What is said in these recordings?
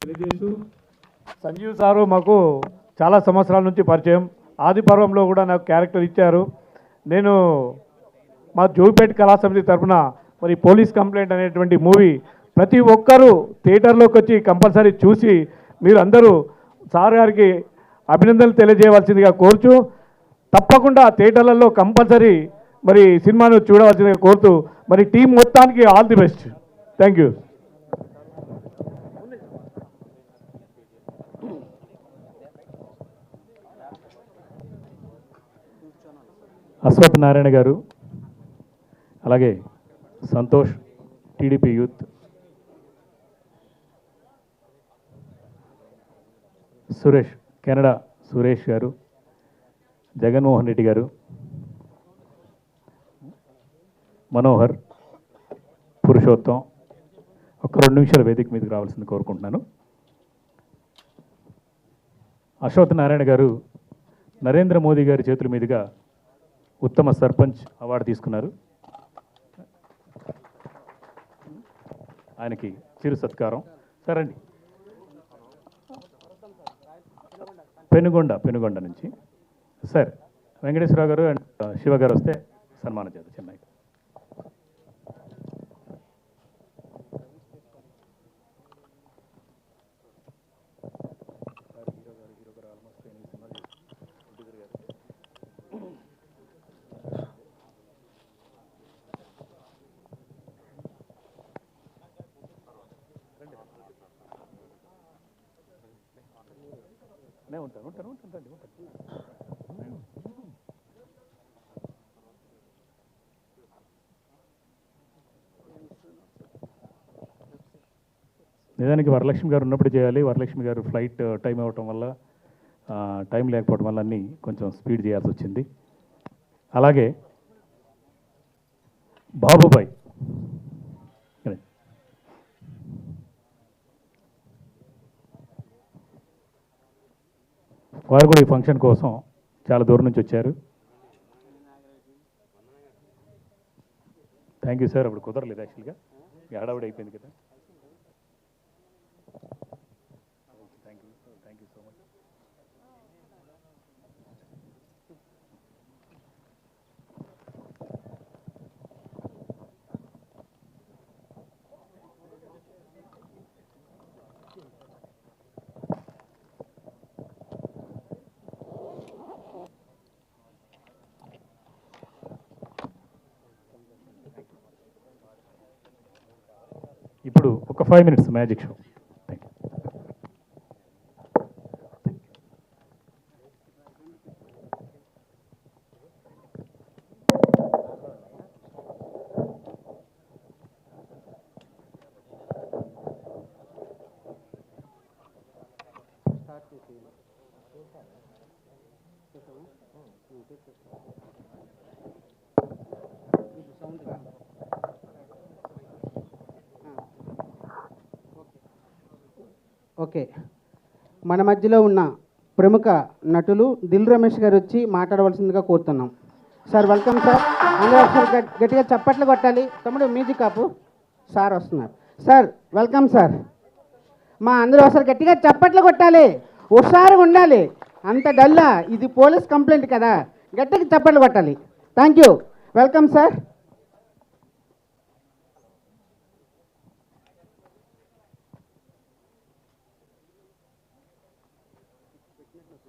తెలియజేస్తూ సంజీవ్ సారు మాకు చాలా సంవత్సరాల నుంచి పరిచయం. ఆది పర్వంలో కూడా నాకు క్యారెక్టర్ ఇచ్చారు. నేను మా జోగిపేట కళా సమితి తరఫున మరి పోలీస్ కంప్లైంట్ అనేటువంటి మూవీ ప్రతి ఒక్కరూ థియేటర్లోకి వచ్చి కంపల్సరీ చూసి మీరు అందరూ సార్ గారికి అభినందనలు తెలియజేయవలసిందిగా కోరుచు, తప్పకుండా థియేటర్లలో కంపల్సరీ మరి సినిమాను చూడవలసిందిగా కోరుతూ మరి టీం మొత్తానికి all the best. Thank you. Ashwath Narayana గారు, అలాగే Santosh TDP youth, Suresh Canada Suresh గారు, జగన్మోహన్ రెడ్డి గారు, మనోహర్, పురుషోత్తం, ఒక 2 నిమిషాల వేదిక మీదకి రావాల్సింది కోరుకుంటున్నాను. అశ్వత్ నారాయణ గారు నరేంద్ర మోదీ గారి చేతుల మీదుగా ఉత్తమ సర్పంచ్ అవార్డు తీసుకున్నారు. ఆయనకి చిరు సత్కారం. సరే అండి, పెనుగొండ నుంచి సార్ వెంకటేశ్వరరావు గారు అండ్ శివ గారు వస్తే సన్మానం చేద్దాం. చెన్నై ఉంటాను. నిజానికి వరలక్ష్మి గారు ఉన్నప్పుడు చేయాలి. వరలక్ష్మి గారు ఫ్లైట్ టైం అవ్వటం వల్ల, టైం లేకపోవడం వల్ల అన్నీ కొంచెం స్పీడ్ చేయాల్సి వచ్చింది. అలాగే బాబుబాయ్ వారు కూడా ఈ ఫంక్షన్ కోసం చాలా దూరం నుంచి వచ్చారు. Thank you sir. అప్పుడు కుదరలేదు యాక్చువల్గా, హడావుడి అయిపోయింది కదా. Thank you so much. ఇప్పుడు ఒక 5 minutes magic show. Thank you. Okay, మన మధ్యలో ఉన్న ప్రముఖ నటులు దిల్ రమేష్ గారు వచ్చి మాట్లాడవలసిందిగా కోరుతున్నాం. Sir welcome sir. అందరూ ఒకసారి గట్టిగా చప్పట్లు కొట్టాలి. తమ్ముడు మ్యూజిక్ ఆపు. సార్ వస్తున్నారు. Sir welcome sir. మా అందరూ ఒకసారి గట్టిగా చప్పట్లు కొట్టాలి. హుషారుగా ఉండాలి. అంత డల్లా, ఇది పోలీస్ కంప్లైంట్ కదా, గట్టిగా చప్పట్లు కొట్టాలి. Thank you. Welcome sir.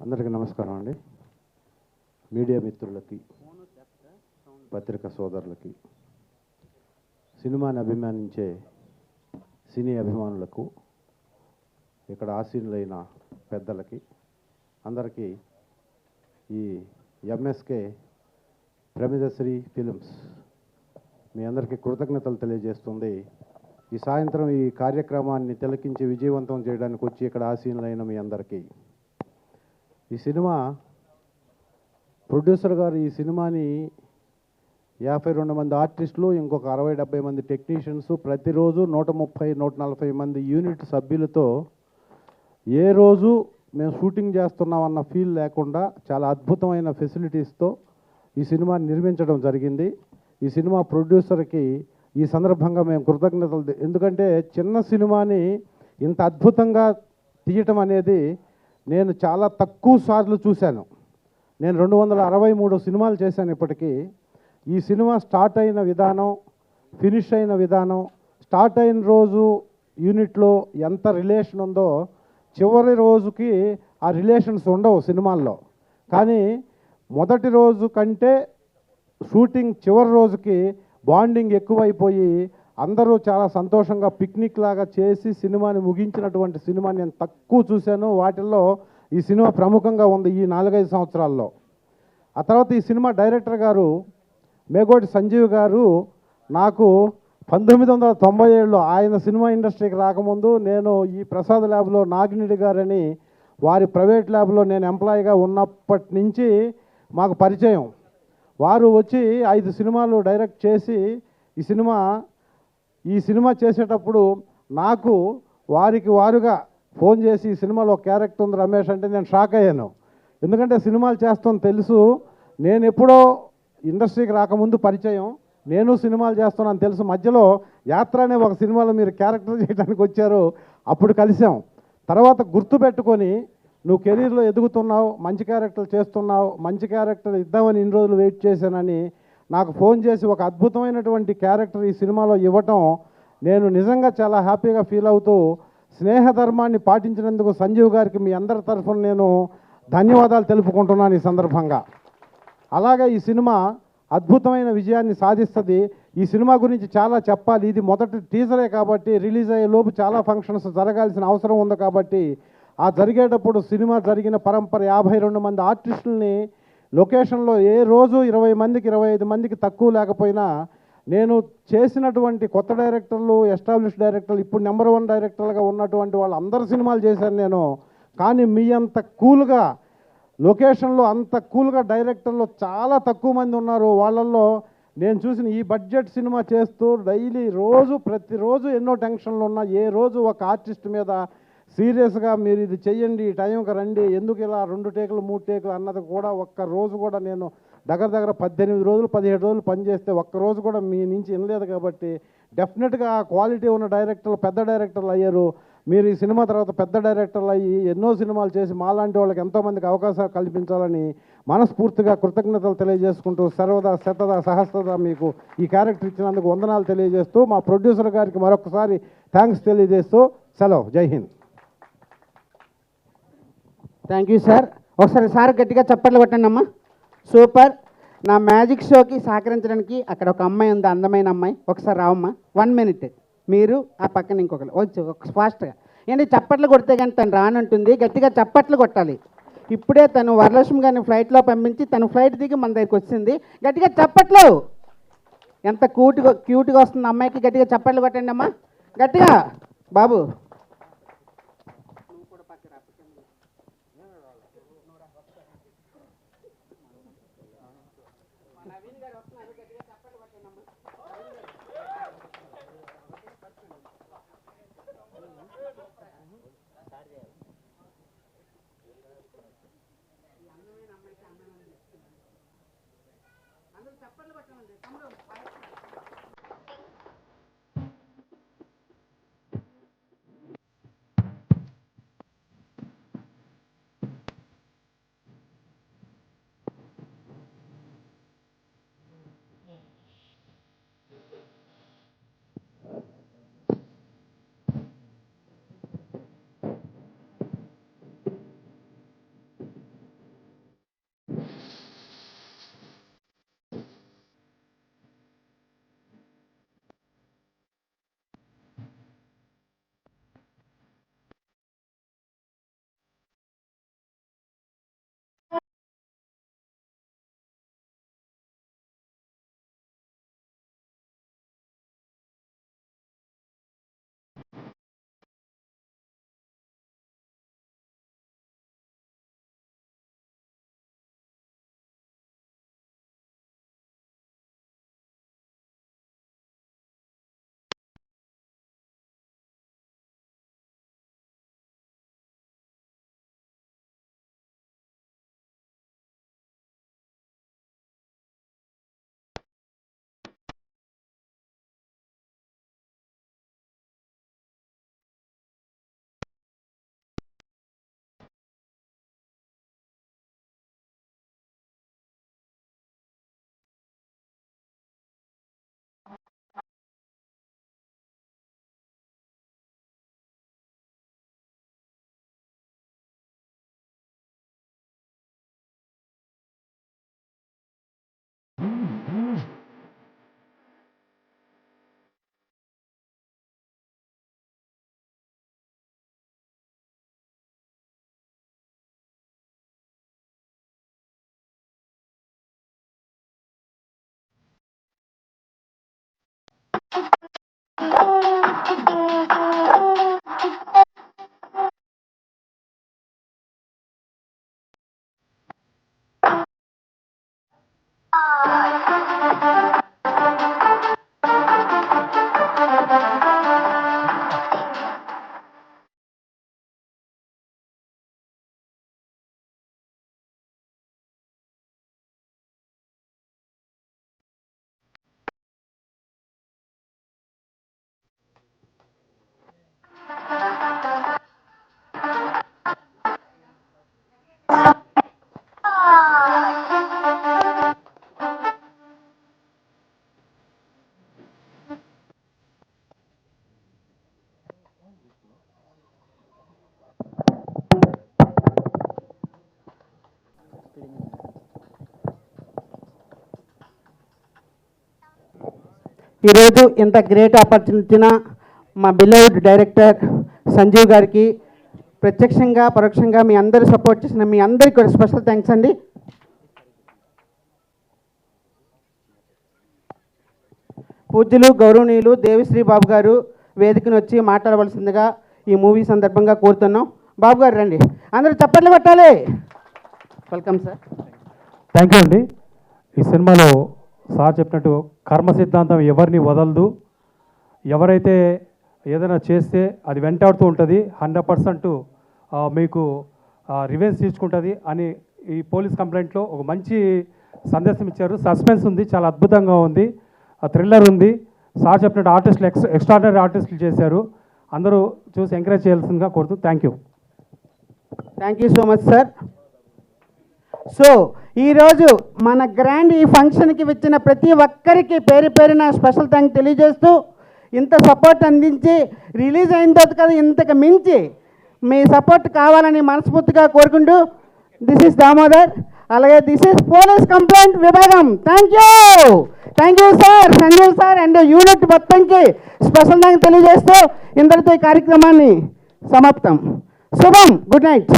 అందరికీ నమస్కారం అండి. మీడియా మిత్రులకి, పత్రికా సోదరులకి, సినిమాని అభిమానించే సినీ అభిమానులకు, ఇక్కడ ఆసీనులైన పెద్దలకి అందరికీ ఈ ఎంఎస్కే ప్రమిదశ్రీ ఫిలిమ్స్ మీ అందరికీ కృతజ్ఞతలు తెలియజేస్తుంది. ఈ సాయంత్రం ఈ కార్యక్రమాన్ని తిలకించి విజయవంతం చేయడానికి వచ్చి ఇక్కడ ఆసీనులైన మీ అందరికీ, ఈ సినిమా ప్రొడ్యూసర్ గారు ఈ సినిమాని 52 మంది ఆర్టిస్టులు, ఇంకొక 60-70 మంది టెక్నీషియన్స్, ప్రతిరోజు 130-140 మంది యూనిట్ సభ్యులతో ఏ రోజు మేము షూటింగ్ చేస్తున్నామన్న ఫీల్ లేకుండా చాలా అద్భుతమైన ఫెసిలిటీస్తో ఈ సినిమాని నిర్మించడం జరిగింది. ఈ సినిమా ప్రొడ్యూసర్కి ఈ సందర్భంగా మేము కృతజ్ఞతలు, ఎందుకంటే చిన్న సినిమాని ఇంత అద్భుతంగా తీయటం అనేది నేను చాలా తక్కువ సార్లు చూశాను. నేను 263 సినిమాలు చేశాను ఇప్పటికీ. ఈ సినిమా స్టార్ట్ అయిన విధానం, ఫినిష్ అయిన విధానం, స్టార్ట్ అయిన రోజు యూనిట్లో ఎంత రిలేషన్ ఉందో చివరి రోజుకి ఆ రిలేషన్స్ ఉండవు సినిమాల్లో. కానీ మొదటి రోజు కంటే షూటింగ్ చివరి రోజుకి బాండింగ్ ఎక్కువైపోయి అందరూ చాలా సంతోషంగా పిక్నిక్ లాగా చేసి సినిమాని ముగించినటువంటి సినిమా నేను తక్కువ చూశాను. వాటిల్లో ఈ సినిమా ప్రముఖంగా ఉంది ఈ 4-5 సంవత్సరాల్లో. ఆ తర్వాత ఈ సినిమా డైరెక్టర్ గారు మేగోటి సంజీవ్ గారు నాకు 1997లో ఆయన సినిమా ఇండస్ట్రీకి రాకముందు నేను ఈ ప్రసాద్ ల్యాబ్లో నాగిరెడ్డి గారని వారి ప్రైవేట్ ల్యాబ్లో నేను ఎంప్లాయీగా ఉన్నప్పటి నుంచి మాకు పరిచయం. వారు వచ్చి 5 సినిమాలు డైరెక్ట్ చేసి ఈ సినిమా చేసేటప్పుడు నాకు వారుగా ఫోన్ చేసి ఈ సినిమాలో ఒక క్యారెక్టర్ ఉంది రమేష్ అంటే నేను షాక్ అయ్యాను. ఎందుకంటే సినిమాలు చేస్తాను తెలుసు, నేను ఎప్పుడో ఇండస్ట్రీకి రాకముందు పరిచయం, నేను సినిమాలు చేస్తున్నాను తెలుసు. మధ్యలో యాత్ర అనే ఒక సినిమాలో మీరు క్యారెక్టర్ చేయడానికి వచ్చారు, అప్పుడు కలిసాం. తర్వాత గుర్తుపెట్టుకొని నువ్వు కెరీర్లో ఎదుగుతున్నావు, మంచి క్యారెక్టర్లు చేస్తున్నావు, మంచి క్యారెక్టర్ ఇద్దామని ఇన్ని రోజులు వెయిట్ చేశానని నాకు ఫోన్ చేసి ఒక అద్భుతమైనటువంటి క్యారెక్టర్ ఈ సినిమాలో ఇవ్వటం నేను నిజంగా చాలా హ్యాపీగా ఫీల్ అవుతూ స్నేహధర్మాన్ని పాటించినందుకు సంజీవ్ గారికి మీ అందరి తరఫున నేను ధన్యవాదాలు తెలుపుకుంటున్నాను ఈ సందర్భంగా. అలాగే ఈ సినిమా అద్భుతమైన విజయాన్ని సాధిస్తుంది. ఈ సినిమా గురించి చాలా చెప్పాలి. ఇది మొదటి టీజరే కాబట్టి రిలీజ్ అయ్యే లోపు చాలా ఫంక్షన్స్ జరగాల్సిన అవసరం ఉంది కాబట్టి ఆ జరిగేటప్పుడు సినిమా జరిగిన పరంపర 52 మంది ఆర్టిస్టుల్ని లొకేషన్లో ఏ రోజు 20 మందికి 25 మందికి తక్కువ లేకపోయినా నేను చేసినటువంటి కొత్త డైరెక్టర్లు, ఎస్టాబ్లిష్ డైరెక్టర్లు, ఇప్పుడు నెంబర్ 1 డైరెక్టర్లుగా ఉన్నటువంటి వాళ్ళు అందరు సినిమాలు చేశాను నేను. కానీ మీ అంత కూల్గా లొకేషన్లో అంత కూల్గా డైరెక్టర్లు చాలా తక్కువ మంది ఉన్నారు. వాళ్ళల్లో నేను చూసిన ఈ బడ్జెట్ సినిమా చేస్తూ డైలీ ప్రతిరోజు ఎన్నో టెన్షన్లు ఉన్నా ఏ రోజు ఒక ఆర్టిస్ట్ మీద సీరియస్గా మీరు ఇది చెయ్యండి, ఈ టైంకి రండి, ఎందుకు ఇలా 2 టేకులు 3 టేకులు అన్నది కూడా ఒక్క రోజు కూడా నేను దగ్గర 18 రోజులు 17 రోజులు పనిచేస్తే ఒక్కరోజు కూడా మీ నుంచి వినలేదు. కాబట్టి డెఫినెట్గా క్వాలిటీ ఉన్న డైరెక్టర్లు పెద్ద డైరెక్టర్లు అయ్యారు. మీరు ఈ సినిమా తర్వాత పెద్ద డైరెక్టర్లు అయ్యి ఎన్నో సినిమాలు చేసి మాలాంటి వాళ్ళకి ఎంతోమందికి అవకాశాలు కల్పించాలని మనస్ఫూర్తిగా కృతజ్ఞతలు తెలియజేసుకుంటూ సర్వదా శతదా సహస్రదా మీకు ఈ క్యారెక్టర్ ఇచ్చినందుకు వందనాలు తెలియజేస్తూ మా ప్రొడ్యూసర్ గారికి మరొకసారి థ్యాంక్స్ తెలియజేస్తూ సెలవు. Jai Hind. Thank you sir. ఒకసారి సార్ గట్టిగా చప్పట్లు కొట్టండి అమ్మా. సూపర్. నా మ్యాజిక్ షోకి సహకరించడానికి అక్కడ ఒక అమ్మాయి ఉంది, అందమైన అమ్మాయి. ఒకసారి రావమ్మా. 1 మినిట్. మీరు ఆ పక్కన ఇంకొకరు వచ్చు ఒక ఫాస్ట్గా. ఏంటి చప్పట్లు కొడితే కానీ తను రానంటుంది, గట్టిగా చప్పట్లు కొట్టాలి. ఇప్పుడే తను వరలక్ష్మి గారిని ఫ్లైట్లో పంపించి తను ఫ్లైట్ దిగి మన దగ్గరికి వచ్చింది. గట్టిగా చప్పట్లు. ఎంత క్యూట్గా వస్తుంది అమ్మాయికి. గట్టిగా చప్పట్లు కొట్టండి అమ్మా, గట్టిగా. బాబు ఈరోజు ఇంత గ్రేట్ ఆపర్చునిటీ ఇచ్చిన మా బిలౌడ్ డైరెక్టర్ సంజీవ్ గారికి ప్రత్యక్షంగా పరోక్షంగా మీ అందరూ సపోర్ట్ చేసిన మీ అందరికీ కూడా స్పెషల్ థ్యాంక్స్ అండి. పూజ్యులు గౌరవనీయులు దేవిశ్రీ బాబు గారు వేదికను వచ్చి మాట్లాడవలసిందిగా ఈ మూవీ సందర్భంగా కోరుతున్నాం. బాబు గారు రండి, అందరూ చప్పట్లు కొట్టాలి. Welcome sir. థ్యాంక్ యూ అండి. ఈ సినిమాలో సార్ చెప్పినట్టు కర్మ సిద్ధాంతం ఎవరిని వదలదు. ఎవరైతే ఏదైనా చేస్తే అది వెంటాడుతూ ఉంటుంది, 100% మీకు రివెంజ్ తీసుకుంటుంది అని ఈ పోలీస్ కంప్లైంట్లో ఒక మంచి సందేశం ఇచ్చారు. సస్పెన్స్ ఉంది, చాలా అద్భుతంగా ఉంది, థ్రిల్లర్ ఉంది. సార్ చెప్పినట్టు ఆర్టిస్టులు ఎక్స్ట్రాడినరీ ఆర్టిస్టులు చేశారు. అందరూ చూసి ఎంకరేజ్ చేయాల్సిందిగా కోరుతూ thank you. Thank you so much sir. So ఈరోజు మన గ్రాండ్ ఈ ఫంక్షన్కి వచ్చిన ప్రతి ఒక్కరికి పేరు పేరున స్పెషల్ థ్యాంక్ తెలియజేస్తూ, ఇంత సపోర్ట్ అందించి రిలీజ్ అయిన తర్వాత కదా ఇంతకు మించి మీ సపోర్ట్ కావాలని మనస్ఫూర్తిగా కోరుకుంటూ, దిస్ ఈస్ దామోదర్, అలాగే దిస్ ఈస్ పోలీస్ కంప్లైంట్ విభాగం. Thank you sir, Sanjeev sir and unit మొత్తంకి స్పెషల్ థ్యాంక్ తెలియజేస్తూ ఇంతటితో ఈ కార్యక్రమాన్ని సమాప్తం. శుభం. Good night.